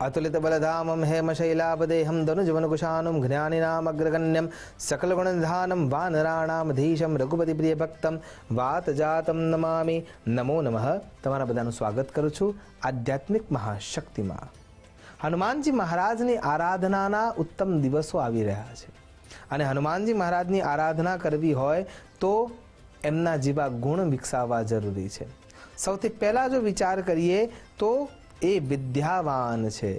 अतुलित बलधामं हेमशैलापदेहं धनुजवनकुशानं ज्ञानिनामग्रगण्यं सकलगुणनिधानं वानराणामधीशं रघुपतिप्रियभक्तं वातजातं नमामि। नमो नमः। તમારા બધાનું સ્વાગત કરું છું આધ્યાત્મિક મહાશક્તિમાં। હનુમાનજી મહારાજની આરાધનાના ઉત્તમ દિવસો આવી રહ્યા છે અને હનુમાનજી મહારાજની આરાધના કરવી હોય તો એમના જેવા ગુણ વિકસાવવા જરૂરી છે। સૌથી પહેલાં જો વિચાર કરીએ તો એ વિદ્યાવાન છે,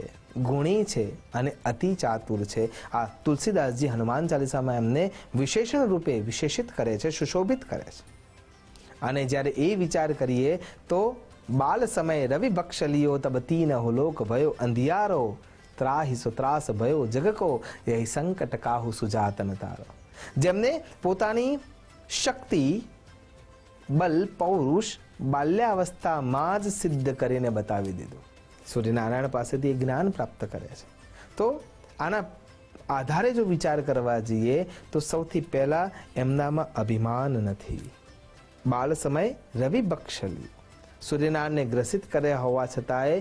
ગુણી છે અને અતિ ચાતુર છે। આ તુલસીદાસજી હનુમાન ચાલીસામાં એમને વિશેષણ રૂપે વિશેષિત કરે છે, સુશોભિત કરે છે। અને જ્યારે એ વિચાર કરીએ તો બાલ સમય રવિ બક્ષલિયો તબ તીન લોક ભયો અંધિયારો ત્રાહી સુત્રાસ ભયો જગકો યહી સંકટ કાહુ સુજાતન તારો। જેમને પોતાની શક્તિ, બલ, પૌરુષ બાલ્યાવસ્થામાં જ સિદ્ધ કરીને બતાવી દીધું। સૂર્યનારાયણ પાસેથી જ્ઞાન પ્રાપ્ત કરે છે। તો આના આધારે જો વિચાર કરવા જઈએ તો સૌથી પહેલાં એમનામાં અભિમાન નથી। બાળ સમય રવિ બક્ષલી, સૂર્યનારાયણને ગ્રસિત કર્યા હોવા છતાંય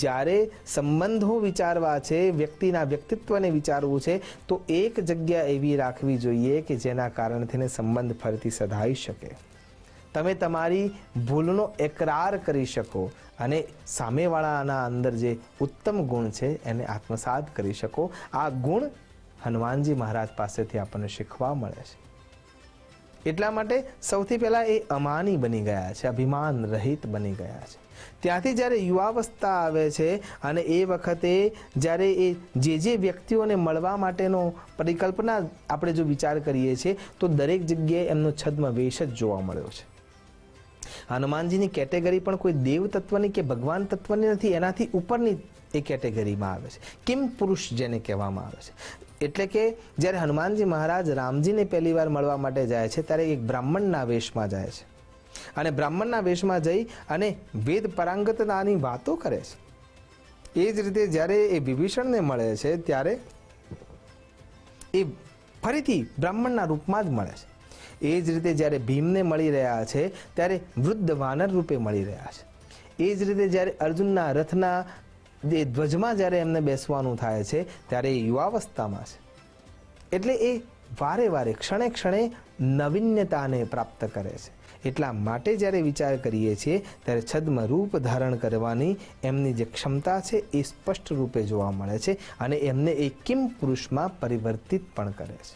જ્યારે સંબંધો વિચારવા છે, વ્યક્તિના વ્યક્તિત્વને વિચારવું છે તો એક જગ્યા એવી રાખવી જોઈએ કે જેના કારણથી સંબંધ ફરીથી સધાઈ શકે। તમે તમારી ભૂલનો એકરાર કરી શકો અને સામેવાળાના અંદર જે ઉત્તમ ગુણ છે એને આત્મસાત કરી શકો। આ ગુણ હનુમાનજી મહારાજ પાસેથી આપણને શીખવા મળે છે। એટલા માટે સૌથી પહેલાં એ અમાની બની ગયા છે, અભિમાન રહિત બની ગયા છે। ત્યાંથી જ્યારે યુવાવસ્થા આવે છે અને એ વખતે જ્યારે એ જે વ્યક્તિઓને મળવા માટેનો પરિકલ્પના આપણે જો વિચાર કરીએ છીએ તો દરેક જગ્યાએ એમનો છદ્મ વેશ જ જોવા મળ્યો છે। હનુમાનજીની કેટેગરી પણ કોઈ દેવ તત્વની કે ભગવાન તત્વની નથી, એનાથી ઉપરની એ કેટેગરીમાં આવે છે, કિમ પુરુષ જેને કહેવામાં આવે છે। એટલે કે જ્યારે હનુમાનજી મહારાજ રામજીને પહેલી વાર મળવા માટે જાય છે ત્યારે એક બ્રાહ્મણના વેશમાં જાય છે અને બ્રાહ્મણના વેશમાં જઈ અને વેદ પરાંગતતાની વાતો કરે છે। એ જ રીતે જ્યારે એ વિભીષણને મળે છે ત્યારે એ ફરીથી બ્રાહ્મણના રૂપમાં જ મળે છે। એ જ રીતે જ્યારે ભીમને મળી રહ્યા છે ત્યારે વૃદ્ધ વાનર રૂપે મળી રહ્યા છે। એ જ રીતે જ્યારે અર્જુનના રથના જે ધ્વજમાં જ્યારે એમને બેસવાનું થાય છે ત્યારે એ યુવાવસ્થામાં છે। એટલે એ વારે વારે ક્ષણે ક્ષણે નવીન્યતાને પ્રાપ્ત કરે છે। એટલા માટે જ્યારે વિચાર કરીએ છીએ ત્યારે છદ્મ રૂપ ધારણ કરવાની એમની જે ક્ષમતા છે એ સ્પષ્ટ રૂપે જોવા મળે છે અને એમને એ કિમ પુરુષમાં પરિવર્તિત પણ કરે છે।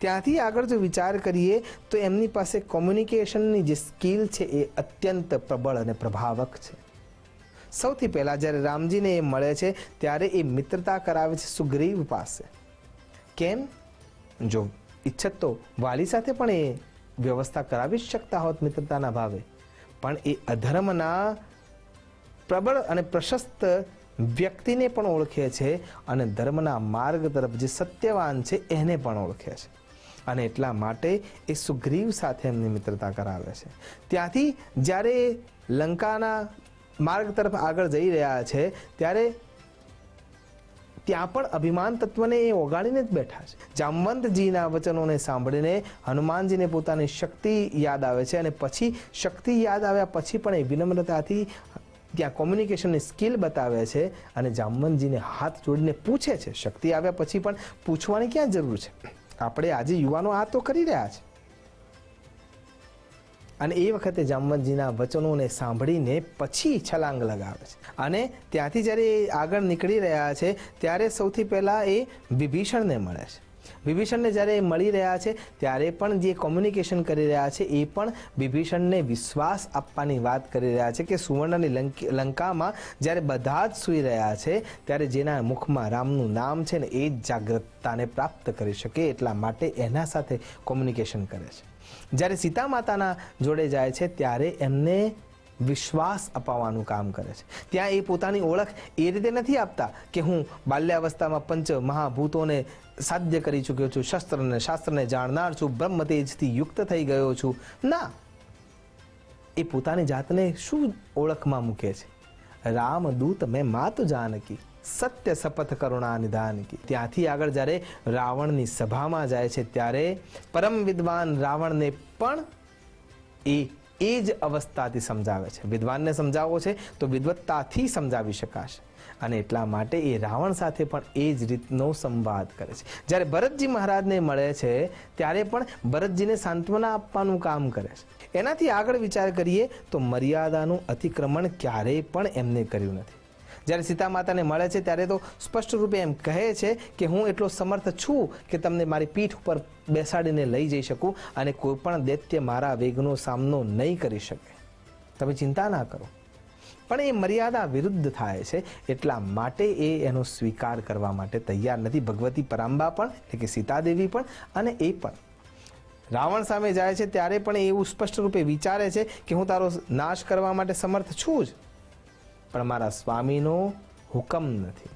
ત્યાંથી આગળ જો વિચાર કરીએ તો એમની પાસે કોમ્યુનિકેશનની જે સ્કિલ છે એ અત્યંત પ્રબળ અને પ્રભાવક છે। સૌથી પહેલાં જ્યારે રામજીને એ મળે છે ત્યારે એ મિત્રતા કરાવે છે સુગ્રીવ પાસે। કેમ? જો ઈચ્છત તો વાલી સાથે પણ એ વ્યવસ્થા કરાવી જ શકતા હોત મિત્રતાના ભાવે, પણ એ અધર્મના પ્રબળ અને પ્રશસ્ત વ્યક્તિને પણ ઓળખે છે અને ધર્મના માર્ગ તરફ જે સત્યવાન છે એને પણ ઓળખે છે અને એટલા માટે એ સુગ્રીવ સાથે એમની મિત્રતા કરાવે છે। ત્યાંથી જ્યારે લંકાના માર્ગ તરફ આગળ જઈ રહ્યા છે ત્યારે ત્યાં પણ અભિમાન તત્વને એ ઓગાળીને જ બેઠા છે। જામવંતજીના વચનોને સાંભળીને હનુમાનજીને પોતાની શક્તિ યાદ આવે છે અને પછી શક્તિ યાદ આવ્યા પછી પણ એ વિનમ્રતાથી ત્યાં કોમ્યુનિકેશનની સ્કિલ બતાવે છે અને જામવંતજીને હાથ જોડીને પૂછે છે। શક્તિ આવ્યા પછી પણ પૂછવાની ક્યાં જરૂર છે? આપણે આજે યુવાનો આ તો કરી રહ્યા છે। અને એ વખતે જામવંતજીના વચનોને સાંભળીને પછી છલાંગ લગાવે છે અને ત્યાંથી જ્યારે આગળ નીકળી રહ્યા છે ત્યારે સૌથી પહેલાં એ વિભીષણને મળે છે। વિભીષણને જ્યારે એ મળી રહ્યા છે ત્યારે પણ જે કોમ્યુનિકેશન કરી રહ્યા છે એ પણ વિભીષણને વિશ્વાસ આપવાની વાત કરી રહ્યા છે કે સુવર્ણની લંકામાં જ્યારે બધા જ સૂઈ રહ્યા છે ત્યારે જેના મુખમાં રામનું નામ છે ને એ જ જાગૃતતાને પ્રાપ્ત કરી શકે, એટલા માટે એના સાથે કોમ્યુનિકેશન કરે છે। જ્યારે સીતા માતાના જોડે જાય છે ત્યારે એમને વિશ્વાસ અપાવવાનું કામ કરે છે। ત્યાં એ પોતાની ઓળખ એ રીતે નથી આપતા કે હું બાલ્યાવસ્થામાં પંચ મહાભૂતોને સાધ્ય કરી ચૂક્યો છું, શાસ્ત્રને જાણનાર છું, બ્રહ્મ તેજથી યુક્ત થઈ ગયો છું। ના, એ પોતાની જાતને શું ઓળખમાં મૂકે છે? રામદૂત મેં માતુ જાનકી, સત્ય શપથ કરુણા નિદાન કી। ત્યાંથી આગળ જ્યારે રાવણની સભામાં જાય છે ત્યારે પરમ વિદ્વાન રાવણને પણ એ જ અવસ્થાથી સમજાવે છે। વિદ્વાનને સમજાવવો છે તો વિદ્વત્તાથી સમજાવી શકાશે। અને એટલા માટે એ રાવણ સાથે પણ એ જ રીતનો સંવાદ કરે છે. જ્યારે ભરતજી મહારાજને મળે છે ત્યારે પણ ભરતજીને સાંત્વના આપવાનું કામ કરે છે. એનાથી આગળ વિચાર કરીએ તો મર્યાદાનું અતિક્રમણ ક્યારેય પણ એમને કર્યું નથી. જ્યારે સીતા માતાને મળે છે ત્યારે તો સ્પષ્ટ રૂપે એમ કહે છે કે હું એટલો સમર્થ છું કે તમને મારી પીઠ ઉપર બેસાડીને લઈ જઈ શકું અને કોઈ પણ દૈત્ય મારા વેગનો સામનો નહીં કરી શકે. તમે ચિંતા ના કરો. પણ એ મર્યાદા વિરુદ્ધ થાય છે એટલા માટે એ એનો સ્વીકાર કરવા માટે તૈયાર નથી. ભગવતી પરાંબા પણ એટલે કે સીતાદેવી પણ અને એ પણ રાવણ સામે જાય છે ત્યારે પણ એવું સ્પષ્ટ રૂપે વિચારે છે કે હું તારો નાશ કરવા માટે સમર્થ છું જ, પણ મારા સ્વામીનો હુકમ નથી.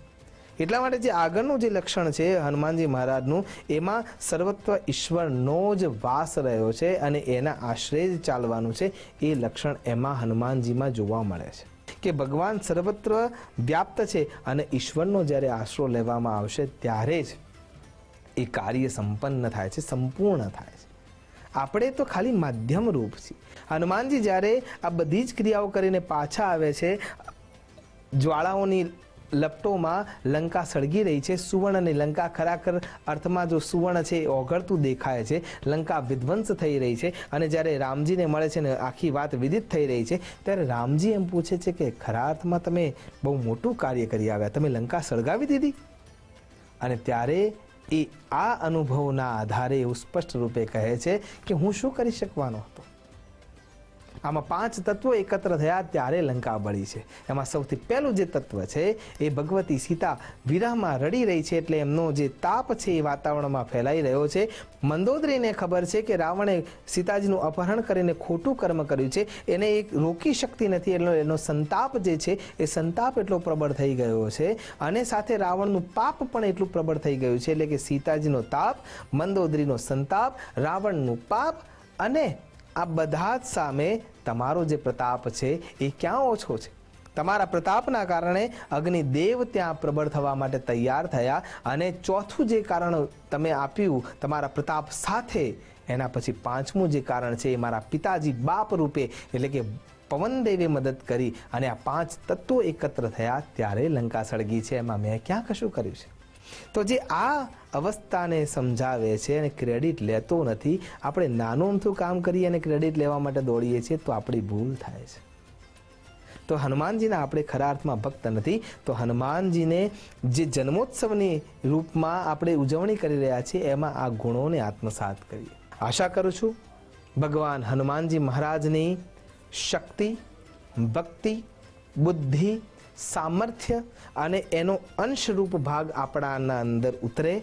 એટલા માટે જે આગળનું જે લક્ષણ છે હનુમાનજી મહારાજનું, એમાં સર્વત્ર ઈશ્વરનો જ વાસ રહ્યો છે અને એના આશ્રય જ ચાલવાનું છે. એ લક્ષણ એમાં હનુમાનજીમાં જોવા મળે છે કે ભગવાન સર્વત્ર વ્યાપ્ત છે અને ઈશ્વરનો જ્યારે આશરો લેવામાં આવશે ત્યારે જ એ કાર્ય સંપન્ન થાય છે, સંપૂર્ણ થાય છે. આપણે તો ખાલી માધ્યમ રૂપ છીએ. હનુમાનજી જ્યારે આ બધી જ ક્રિયાઓ કરીને પાછા આવે છે, જ્વાળાઓની લપટોમાં લંકા સળગી રહી છે. સુવર્ણની લંકા, ખરાખર અર્થમાં જો સુવર્ણ છે એ ઓગળતું દેખાય છે. લંકા વિધ્વંસ થઈ રહી છે અને જ્યારે રામજીને મળે છે ને આખી વાત વિદિત થઈ રહી છે ત્યારે રામજી એમ પૂછે છે કે ખરા અર્થમાં તમે બહુ મોટું કાર્ય કરી આવ્યા, તમે લંકા સળગાવી દીધી. અને ત્યારે એ આ અનુભવના આધારે એવું સ્પષ્ટ રૂપે કહે છે કે હું શું કરી શકવાનો હતો. આમાં 5 તત્વો એકત્ર થયા ત્યારે લંકા બળી છે. એમાં સૌથી પહેલું જે તત્વ છે એ ભગવતી સીતા વિરહમાં રડી રહી છે એટલે એમનો જે તાપ છે એ વાતાવરણમાં ફેલાઈ રહ્યો છે. મંદોદરીને ખબર છે કે રાવણે સીતાજીનું અપહરણ કરીને ખોટું કર્મ કર્યું છે, એને એક રોકી શકતી નથી. એટલે એનો સંતાપ જે છે એ સંતાપ એટલો પ્રબળ થઈ ગયો છે અને સાથે રાવણનું પાપ પણ એટલું પ્રબળ થઈ ગયું છે. એટલે કે સીતાજીનો તાપ, મંદોદરીનો સંતાપ, રાવણનું પાપ અને આ બધા જ સામે તમારો જે પ્રતાપ છે એ ક્યાં ઓછો છે. તમારા પ્રતાપના કારણે અગ્નિદેવ ત્યાં પ્રબળ થવા માટે તૈયાર થયા અને ચોથું જે કારણ તમે આપ્યું તમારા પ્રતાપ સાથે, એના પછી 5મું જે કારણ છે એ મારા પિતાજી બાપ રૂપે એટલે કે પવનદેવે મદદ કરી અને આ 5 તત્વો એકત્ર થયા ત્યારે લંકા સળગી છે. એમાં મેં ક્યાં કશું કર્યું છે. તો જે આ અવસ્થાને સમજાવે છે અને ક્રેડિટ લેતો નથી. આપણે નાનું અમથું કામ કરીએ અને ક્રેડિટ લેવા માટે દોડીએ છીએ તો આપણી ભૂલ થાય છે. તો હનુમાનજીના આપણે ખરા અર્થમાં ભક્ત નથી. તો હનુમાનજીને જે જન્મોત્સવની રૂપમાં આપણે ઉજવણી કરી રહ્યા છીએ એમાં આ ગુણોને આત્મસાત કરીએ. આશા કરું છું ભગવાન હનુમાનજી મહારાજની શક્તિ, ભક્તિ, બુદ્ધિ, સામર્થ્ય અને એનો અંશરૂપ ભાગ આપણાના અંદર ઉતરે.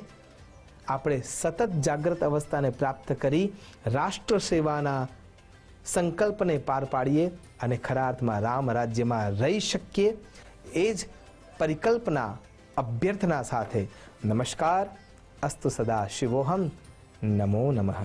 આપણે સતત જાગૃત અવસ્થાને પ્રાપ્ત કરી રાષ્ટ્ર સેવાના સંકલ્પને પાર પાડીએ અને ખરા અર્થમાં રામ રાજ્યમાં રહી શકીએ. એ જ પરિકલ્પના, અભ્યર્થના સાથે નમસ્કાર. અસ્તુ સદા શિવોહમ. નમો નમઃ.